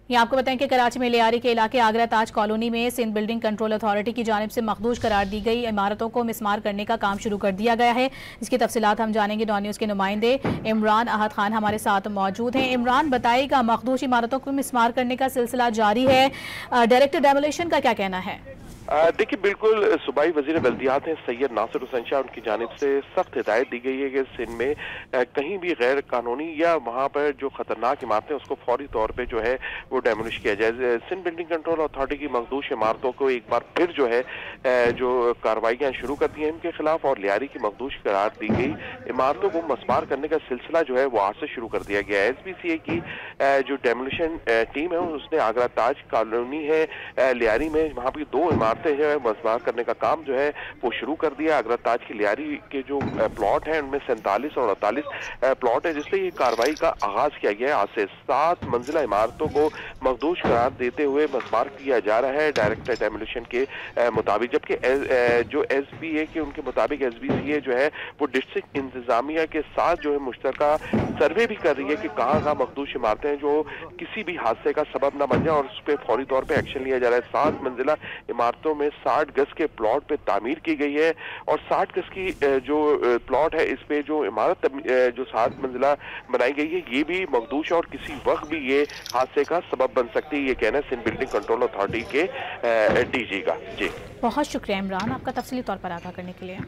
ये आपको बताएं कि कराची में लियारी के इलाके आगरा ताज कॉलोनी में सिंध बिल्डिंग कंट्रोल अथॉरिटी की जानिब से मखदूश करार दी गई इमारतों को मिसमार करने का काम शुरू कर दिया गया है। इसकी तफसीलात हम जानेंगे। डॉन न्यूज़ के नुमाइंदे इमरान अहद खान हमारे साथ मौजूद हैं। इमरान, बताइएगा, मखदूश इमारतों को मिसमार करने का सिलसिला जारी है, डायरेक्टर डेमोलेशन का क्या कहना है? देखिए, बिल्कुल सूबाई वजीर बल्दियात हैं सैयद नासिर हुसैन शाह, उनकी जानिब से सख्त हिदायत दी गई है कि सिंध में कहीं भी गैर कानूनी या वहाँ पर जो खतरनाक इमारतें उसको फौरी तौर पे जो है वो डेमोलिश किया जाए। सिंध बिल्डिंग कंट्रोल अथॉरिटी की मखदूश इमारतों को एक बार फिर जो है जो कार्रवाइयाँ शुरू कर दी हैं इनके खिलाफ, और लियारी की मखदूश करार दी गई इमारतों को मसमार करने का सिलसिला जो है वो आज से शुरू कर दिया गया है। SPCA की जो डेमोलिशन टीम है उसने आगरा ताज कॉलोनी है लियारी में, वहाँ पर 2 इमारतें जो है मसमार करने का काम जो है वो शुरू कर दिया। आगरा ताज की लियारी के जो प्लॉट हैं उनमें 47 और 48 प्लॉट है, जिससे ये कार्रवाई का आगाज किया गया है। आज से 7 मंजिला इमारतों को मखदूश करार देते हुए मसमार किया जा रहा है डायरेक्टर डेमोलिशन के मुताबिक, जबकि जो SBA के उनके मुताबिक SBCA जो है वो डिस्ट्रिक्ट इंतजामिया के साथ जो है मुश्तरका सर्वे भी कर रही है कि कहाँ मखदूश इमारतें हैं जो किसी भी हादसे का सबब न बन जाए, और उस पर फौरी तौर पर एक्शन लिया जा रहा है। 7 मंजिला इमारतों में 60 गज के प्लॉट पे तामीर की गई है, और 60 गज की जो प्लॉट है इस पे जो इमारत जो 7 मंजिला बनाई गई है ये भी मखदूश है और किसी वक्त भी ये हादसे का सबब बन सकती है, ये कहना है सिंध बिल्डिंग कंट्रोल अथॉरिटी के DG का। जी, बहुत शुक्रिया इमरान, आपका तफसीली तौर पर आगाह करने के लिए।